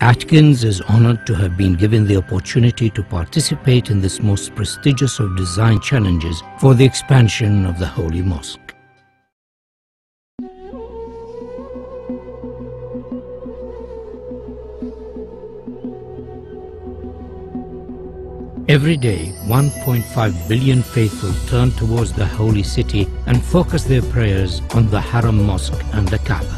Atkins is honored to have been given the opportunity to participate in this most prestigious of design challenges for the expansion of the Holy Mosque. Every day, 1.5 billion faithful turn towards the holy city and focus their prayers on the Haram Mosque and the Kaaba.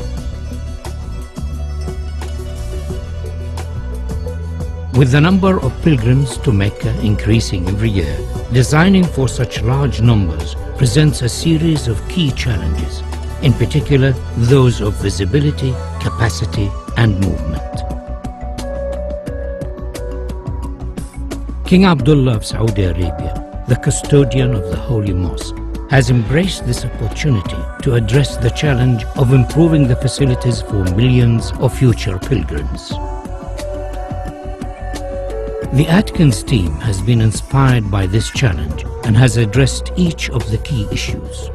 With the number of pilgrims to Mecca increasing every year, designing for such large numbers presents a series of key challenges, in particular those of visibility, capacity, and movement. King Abdullah of Saudi Arabia, the custodian of the Holy Mosque, has embraced this opportunity to address the challenge of improving the facilities for millions of future pilgrims. The Atkins team has been inspired by this challenge and has addressed each of the key issues.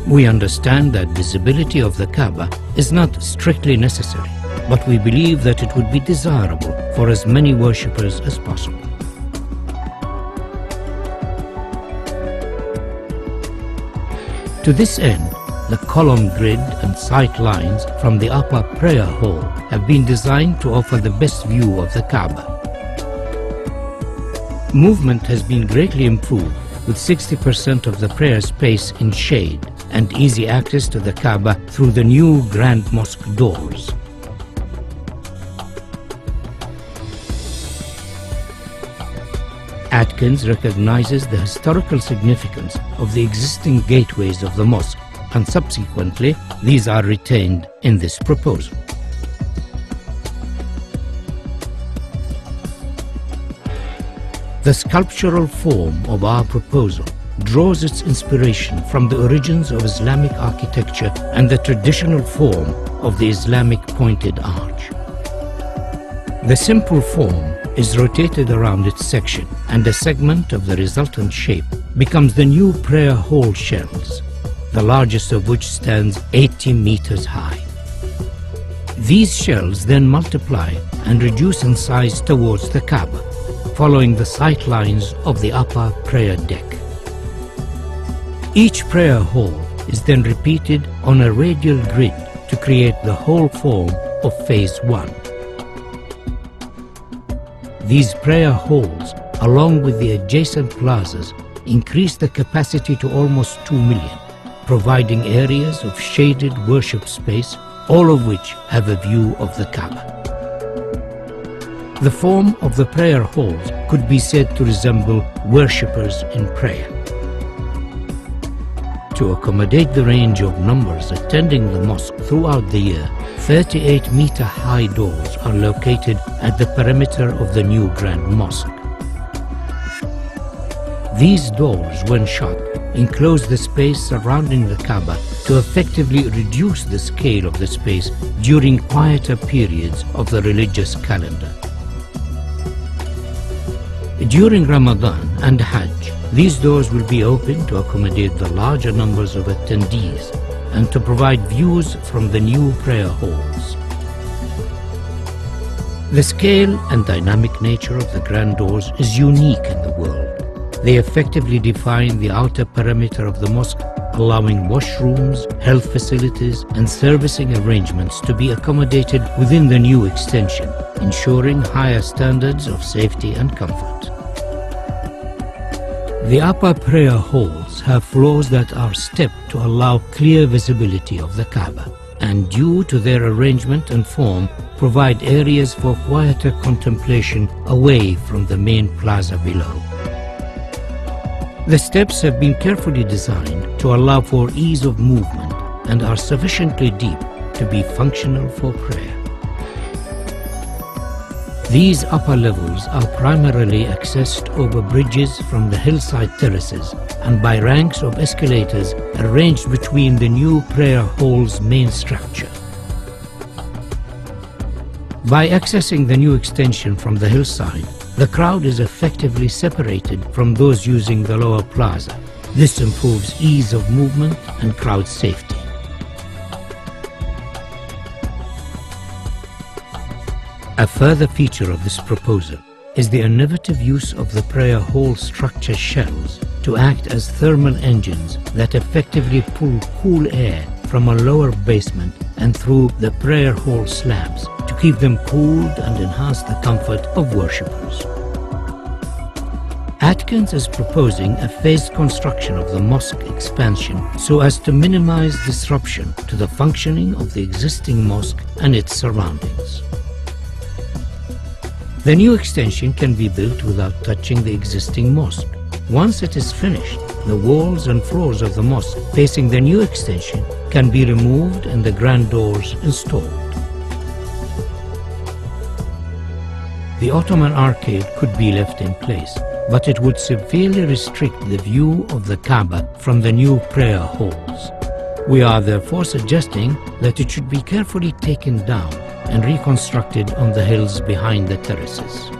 We understand that visibility of the Kaaba is not strictly necessary, but we believe that it would be desirable for as many worshippers as possible. To this end, the column grid and sight lines from the upper prayer hall have been designed to offer the best view of the Kaaba. Movement has been greatly improved, with 60% of the prayer space in shade and easy access to the Kaaba through the new Grand Mosque doors. Atkins recognizes the historical significance of the existing gateways of the mosque, and subsequently these are retained in this proposal. The sculptural form of our proposal draws its inspiration from the origins of Islamic architecture and the traditional form of the Islamic pointed arch. The simple form is rotated around its section, and a segment of the resultant shape becomes the new prayer hall shells, the largest of which stands 80 meters high. These shells then multiply and reduce in size towards the Kaaba, following the sight lines of the upper prayer deck. Each prayer hall is then repeated on a radial grid to create the whole form of Phase 1. These prayer halls, along with the adjacent plazas, increase the capacity to almost 2 million, providing areas of shaded worship space, all of which have a view of the Kaaba. The form of the prayer halls could be said to resemble worshippers in prayer. To accommodate the range of numbers attending the mosque throughout the year, 38-meter-high doors are located at the perimeter of the new Grand Mosque. These doors, when shut, enclose the space surrounding the Kaaba to effectively reduce the scale of the space during quieter periods of the religious calendar. During Ramadan and Hajj, these doors will be open to accommodate the larger numbers of attendees and to provide views from the new prayer halls. The scale and dynamic nature of the grand doors is unique in the world. They effectively define the outer perimeter of the mosque, allowing washrooms, health facilities, and servicing arrangements to be accommodated within the new extension, ensuring higher standards of safety and comfort. The upper prayer halls have floors that are stepped to allow clear visibility of the Kaaba, and due to their arrangement and form, provide areas for quieter contemplation away from the main plaza below. The steps have been carefully designed to allow for ease of movement and are sufficiently deep to be functional for prayer. These upper levels are primarily accessed over bridges from the hillside terraces and by ranks of escalators arranged between the new prayer hall's main structure. By accessing the new extension from the hillside, the crowd is effectively separated from those using the lower plaza. This improves ease of movement and crowd safety. A further feature of this proposal is the innovative use of the prayer hall structure shells to act as thermal engines that effectively pull cool air from a lower basement and through the prayer hall slabs to keep them cooled and enhance the comfort of worshippers. Atkins is proposing a phased construction of the mosque expansion so as to minimize disruption to the functioning of the existing mosque and its surroundings. The new extension can be built without touching the existing mosque. Once it is finished, the walls and floors of the mosque facing the new extension can be removed and the grand doors installed. The Ottoman arcade could be left in place, but it would severely restrict the view of the Kaaba from the new prayer halls. We are therefore suggesting that it should be carefully taken down and reconstructed on the hills behind the terraces.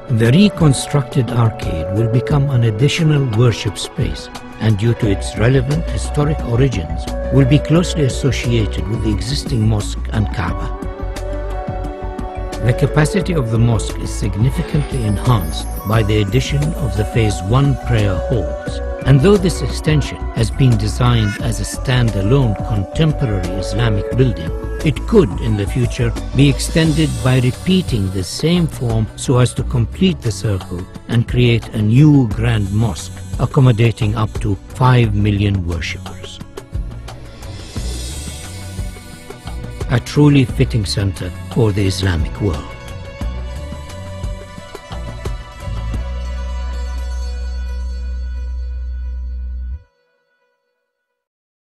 The reconstructed arcade will become an additional worship space, and due to its relevant historic origins, will be closely associated with the existing mosque and Kaaba. The capacity of the mosque is significantly enhanced by the addition of the Phase 1 prayer halls, and though this extension has been designed as a stand-alone contemporary Islamic building, it could in the future be extended by repeating the same form so as to complete the circle and create a new grand mosque accommodating up to 5 million worshippers. A truly fitting center for the Islamic world.